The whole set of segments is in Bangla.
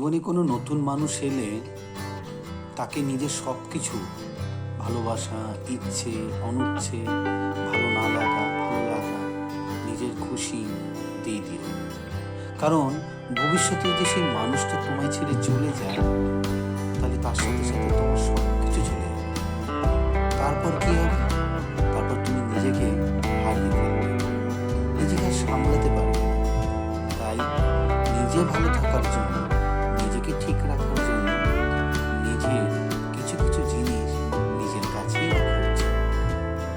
জীবনে কোনো নতুন মানুষ এলে তাকে নিজের সব কিছু ভালোবাসা, ইচ্ছে, অনুচ্ছে, ভালো না লাগা, ভালো লাগা, নিজের খুশি দিয়ে দিও। কারণ ভবিষ্যতে যদি সেই মানুষটা তোমায় ছেড়ে চলে যায়, তাহলে তার সাথে সাথে তোমার সব কিছু চলে যাবে। তারপর কি হবে? তারপর তুমি নিজেকে হারিয়ে ফেলবে, নিজেকে আর সামলাতে পারবে না। তাই নিজে ভালো থাকার জন্য, নিজেকে ঠিক রাখার জন্য নিজের কিছু কিছু জিনিস নিজের কাছেই রাখা উচিত।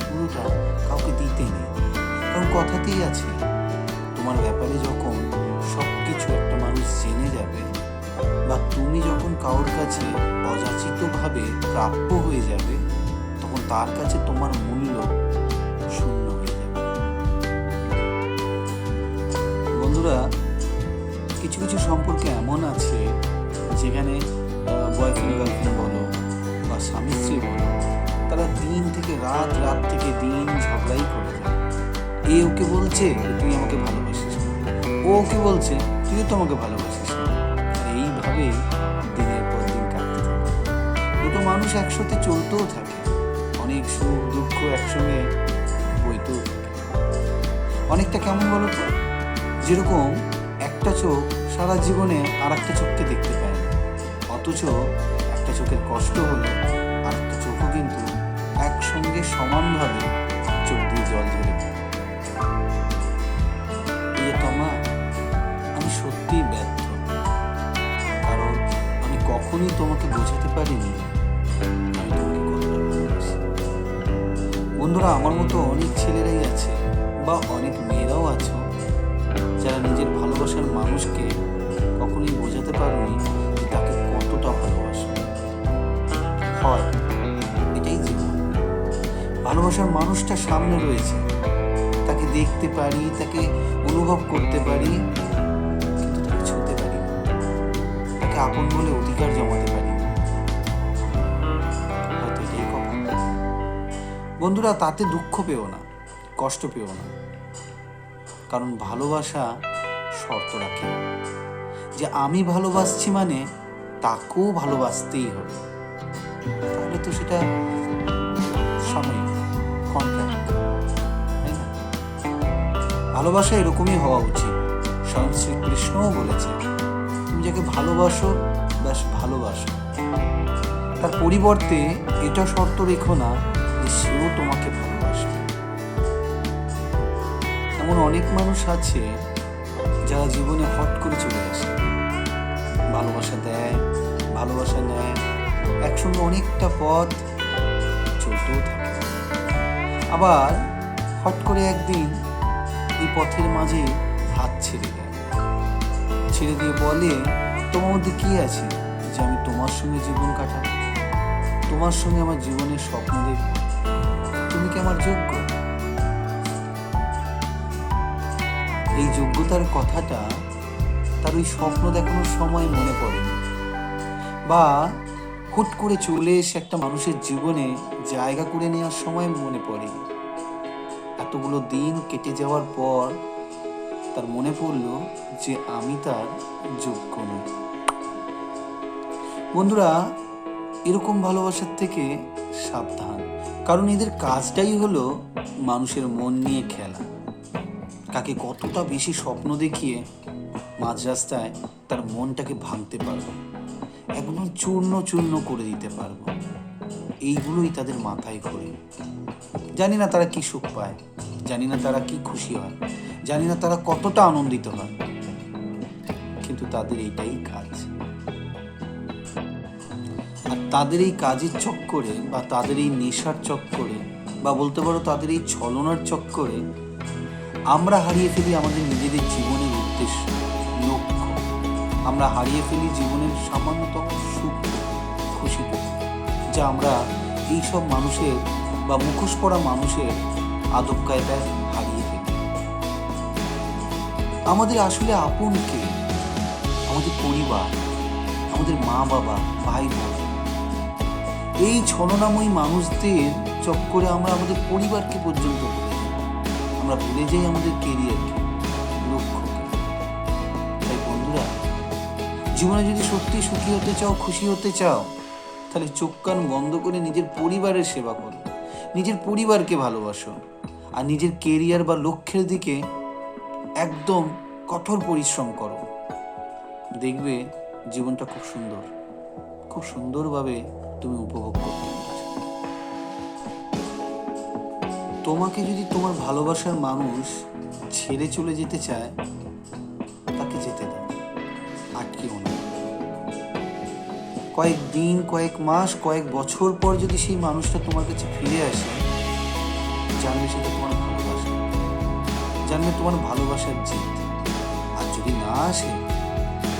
পুরোটা কাউকে দিতে নেই। কারণ কথাতেই আছে, তোমার ব্যাপারে যখন সব কিছু একটা মানুষ জেনে যাবে, বা তুমি যখন কারোর কাছে অযাচিতভাবে প্রাপ্য হয়ে যাবে, তখন তার কাছে তোমার মূল্য শূন্য হয়ে যাবে। বন্ধুরা, কিছু কিছু সম্পর্ক এমন আছে যেখানে বয়ফ্রেন্ড গার্লফ্রেন্ড বলো বা স্বামী স্ত্রী বলো, তারা দিন থেকে রাত, রাত থেকে দিন ঝগড়াই করে যায়। এ ওকে বলছে তুই আমাকে ভালোবাসিস না, ও ওকে বলছে তুইও তো আমাকে ভালোবাসিস না। আর এইভাবেই দিনের পর দিন কাটতে থাকে। দুটো মানুষ একসাথে চলতেও থাকে, অনেক সুখ দুঃখ একসঙ্গে বইতেও থাকে। অনেকটা কেমন বলো তো, যেরকম একটা চোখ সারা জীবনে আর একটা চোখকে দেখতে পায় না, অথচ একটা চোখের কষ্ট হলে আর একটা চোখও কিন্তু একসঙ্গে সমানভাবে চোখ দিয়ে জল ঝরে পড়ে। প্রিয়তমা, আমি সত্যিই ব্যর্থ, কারণ আমি কখনোই তোমাকে বোঝাতে পারিনি আমি তোমাকে কতটা ভালোবাসি। বন্ধুরা, আমার মতো অনেক ছেলেরাই আছে বা অনেক মেয়েরাও আছো যারা নিজের ভালোবাসার মানুষকে কখনোই বোঝাতে পারোনি যে তাকে কতটা ভালোবাসো। হয়, এটাই জীবন। ভালোবাসার মানুষটা সামনে রয়েছে, তাকে দেখতে পারি, তাকে অনুভব করতে পারি, কিন্তু তাকে ছুঁতে পারি না, তাকে আপন বলে অধিকার জমাতে পারি না। হয়তো এটাই কথা। বন্ধুরা, তাতে দুঃখ পেও না, কষ্ট পেও না, কারণ ভালোবাসা শর্ত রাখে যে আমি ভালোবাসছি মানে তাকেও ভালোবাসতেই হবে। তাহলে তো সেটা সাময়িক কন্ট্রাক্ট, তাই না? ভালোবাসা এরকমই হওয়া উচিত। স্বয়ং শ্রীকৃষ্ণও বলেছে, তুমি যাকে ভালোবাসো ব্যাস ভালোবাসো, তার পরিবর্তে এটা শর্ত রেখো না যে সেও তোমাকে ভালোবাসবে। এমন অনেক মানুষ আছে যারা জীবনে হট করে চলে আসে, ভালোবাসা দেয়, ভালোবাসা নেয়, একসঙ্গে অনেকটা পথ চলতেও থাকে। আবার হট করে একদিন এই পথের মাঝে হাত ছেড়ে দেয়, ছেড়ে দিয়ে বলে, তোমার মধ্যে কি আছে যে আমি তোমার সঙ্গে জীবন কাটাবো, তোমার সঙ্গে আমার জীবনের স্বপ্ন দেখব? তুমি কি আমার যোগ্য? এই যোগ্যতার কথাটা তার ওই স্বপ্ন দেখানোর সময় মনে পড়েনি, বা হুট করে চলে এসে একটা মানুষের জীবনে জায়গা করে নেওয়ার সময় মনে পড়েনি। এতগুলো দিন কেটে যাওয়ার পর তার মনে পড়ল যে আমি তার যোগ্য নই। বন্ধুরা, এরকম ভালোবাসার থেকে সাবধান, কারণ এদের কাজটাই হলো মানুষের মন নিয়ে খেলা। কাকে কতটা বেশি স্বপ্ন দেখিয়ে মাঝ রাস্তায় তার মনটাকে ভাঙতে পারবো, একদম চূর্ণ চূর্ণ করে দিতে পারবো, এইগুলোই তাদের মাথায় ঘোরে। জানি না তারা কি সুখ পায়, জানি না তারা কি খুশি হয়, জানি না তারা কতটা আনন্দিত হয়, কিন্তু তাদের এইটাই কাজ। আর তাদের এই কাজের চক্করে বা তাদের এই নেশার চক্করে বা বলতে পারো তাদের এই ছলনার চক্করে আমরা হারিয়ে ফেলি আমাদের নিজেদের জীবনের উদ্দেশ্য, লক্ষ্য। আমরা হারিয়ে ফেলি জীবনের সামান্যতম সুখ, খুশিটুকু, যা আমরা এইসব মানুষের বা মুখোশ পড়া মানুষের আদব কায়দায় হারিয়ে ফেলি। আমাদের আসলে আপন কে? আমাদের পরিবার, আমাদের মা বাবা, ভাই বোন। এই ছলনাময়ী মানুষদের চক্করে আমরা আমাদের পরিবারকে পর্যন্ত ভুলে যাই। আমরা ভুলে যাই আমাদের কেরিয়ারকে, লক্ষ্যকে। তাই বন্ধুরা, জীবনে যদি সত্যি সুখী হতে চাও, খুশি হতে চাও, তাহলে চোখ কান বন্ধ করে নিজের পরিবারের সেবা করো, নিজের পরিবারকে ভালোবাসো, আর নিজের কেরিয়ার বা লক্ষ্যের দিকে একদম কঠোর পরিশ্রম করো। দেখবে জীবনটা খুব সুন্দরভাবে তুমি উপভোগ করতে পারছো। তোমাকে যদি তোমার ভালোবাসার মানুষ ছেড়ে চলে যেতে চায়, তাকে যেতে দাও, আটকেও না। কয়েক দিন, কয়েক মাস, কয়েক বছর পর যদি সেই মানুষটা তোমার কাছে ফিরে আসে, জানবে সেটা তোমার ভালোবাসা, জানবে তোমার ভালোবাসার জিত। আর যদি না আসে,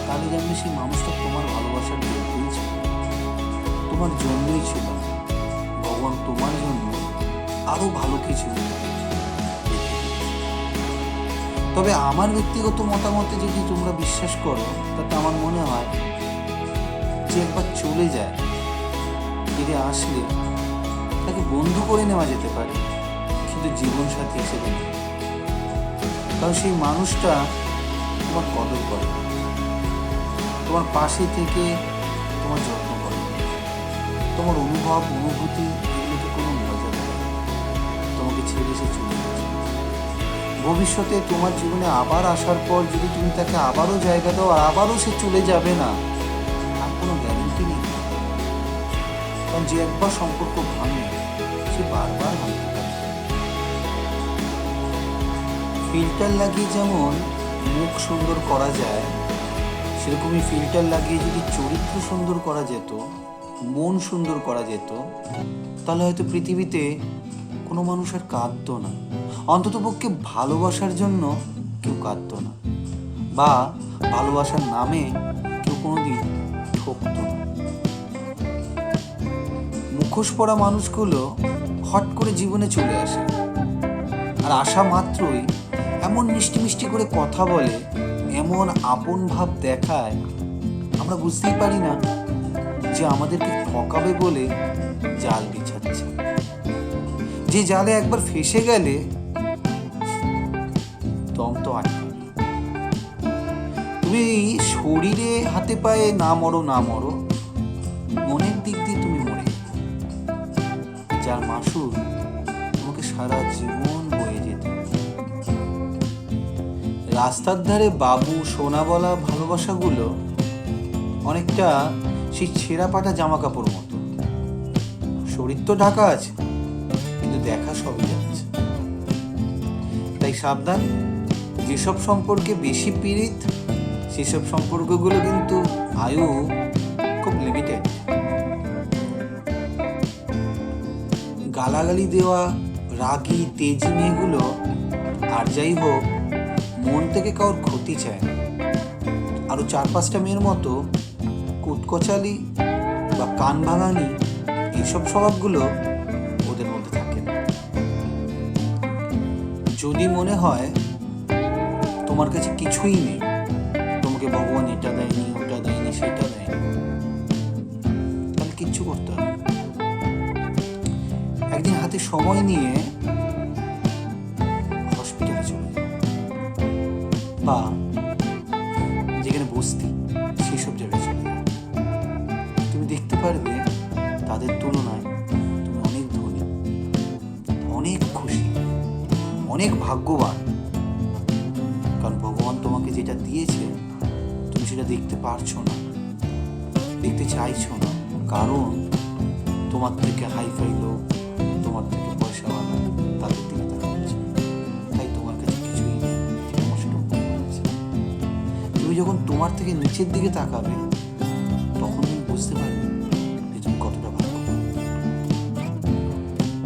তাহলে জানবে সেই মানুষটা তোমার ভালোবাসার যোগ্যই ছিল, তোমার জন্যই ছিল। ভগবান তোমার জন্য আরো ভালো কিছু। তবে আমার ব্যক্তিগত মতামতে যদি তোমরা বিশ্বাস করো, তাতে আমার মনে হয় যে একবার চলে যায়, ফিরে আসলে তাকে বন্ধু করে নেওয়া যেতে পারে, কিন্তু জীবনসাথী হিসেবে না। কারণ সেই মানুষটা তোমার কদর করে, তোমার পাশে থেকে তোমার যত্ন করে, তোমার অনুভূতি এগুলোকে কোনো মজা দেয়, তোমাকে ছেড়ে সে চলে গেছে। ভবিষ্যতে তোমার জীবনে আবার আসার পর যদি তুমি তাকে আবারও জায়গা দাও, আর আবারও সে চলে যাবে না, তার কোনো গ্যারেন্টি নেই। কারণ যে একবার সম্পর্ক ভাঙে, সে বারবার ভাঙতে পারে। ফিল্টার লাগিয়ে যেমন মুখ সুন্দর করা যায়, সেরকমই ফিল্টার লাগিয়ে যদি চরিত্র সুন্দর করা যেত, মন সুন্দর করা যেত, তাহলে হয়তো পৃথিবীতে কোনো মানুষ আর কাঁদতো না, অন্ততপক্ষে ভালোবাসার জন্য কেউ কাঁদতো না, বা ভালোবাসার নামে কেউ কোনোদিন ঠকতো না। মুখোশ পরা মানুষগুলো হট করে জীবনে চলে আসে, আর আসা মাত্রই এমন মিষ্টি মিষ্টি করে কথা বলে, এমন আপন ভাব দেখায়, আমরা বুঝতেই পারি না যে আমাদেরকে ঠকাবে বলে জাল বিছাচ্ছে। যে জালে একবার ফেসে গেলে দম তো আটকে। তুমি শরীরে হাতে পায়ে না মরো, মনের দিক দিয়ে তুমি মরে, যার মাসুল তোমাকে সারা জীবন বয়ে যেতে। রাস্তার ধারে বাবু সোনা বলা ভালোবাসাগুলো অনেকটা সেই ছেঁড়া পাটা জামা কাপড় মতো, শরীর তো ঢাকা আছে, কিন্তু দেখা সবই যাচ্ছে। তাই সাবধান, যেসব সম্পর্কে বেশি পীড়িত, সেসব সম্পর্কগুলো কিন্তু আয়ু খুব লিমিটেড। গালাগালি দেওয়া রাগী তেজি মেয়েগুলো আর যাই হোক মন থেকে কারোর ক্ষতি চায় না। আরো 4-5টা মেয়ের মতো কুটকচালি বা কান ভাঙানি এইসব স্বভাবগুলো ওদের মধ্যে থাকে না। যদি মনে হয় তোমার কাছে কিছুই নেই, তোমাকে ভগবান এটা দেয়নি, ওটা দেয়নি, সেটা দেয়নি, তাহলে কিচ্ছু করতে হবে। একদিন হাতে সময় নিয়ে হসপিটালে চলে যাও, বা যেখানে বসতি সেসব জায়গায় চলে যাও। তুমি দেখতে পারবে তাদের তুলনায় তুমি অনেক ধনী, অনেক খুশি, অনেক ভাগ্যবান। কারণ ভগবান তোমাকে যেটা দিয়েছে তুমি সেটা দেখতে পারছো না, দেখতে চাইছো না, কারণ তোমার থেকে হাইফাই লোক, তোমার থেকে পয়সাওয়ালা, তাদের দিকে তাকাচ্ছে, তাই তোমার কাছে কিছুই নেই, তোমার সেটা মনে হচ্ছে। তুমি যখন তোমার থেকে নিচের দিকে তাকাবে, তখন তুমি বুঝতে পারবে যে তুমি কতটা ভাগ্যবান।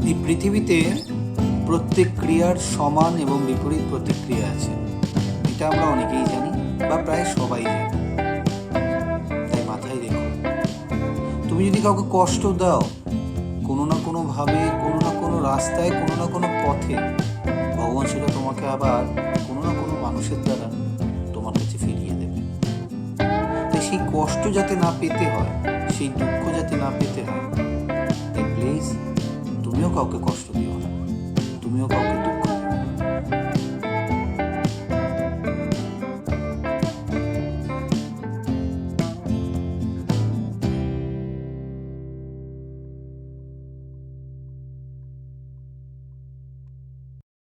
এই পৃথিবীতে প্রত্যেক ক্রিয়ার সমান এবং বিপরীত প্রতিক্রিয়া আছে, এটা আমরা অনেকেই জানি বা প্রায় সবাই জানি। তাই মাথায় রেখো, তুমি যদি কাউকে কষ্ট দাও, কোনো না কোনো ভাবে, কোনো না কোনো রাস্তায়, কোনো না কোনো পথে, ভগবান সেটা তোমাকে আবার কোনো না কোনো মানুষের দ্বারা তোমার কাছে ফিরিয়ে দেবে। তাই সেই কষ্ট যাতে না পেতে হয়, সেই দুঃখ যাতে না পেতে হয়, তাই প্লিজ তুমিও কাউকে কষ্ট দিও না, তুমিও কাউকে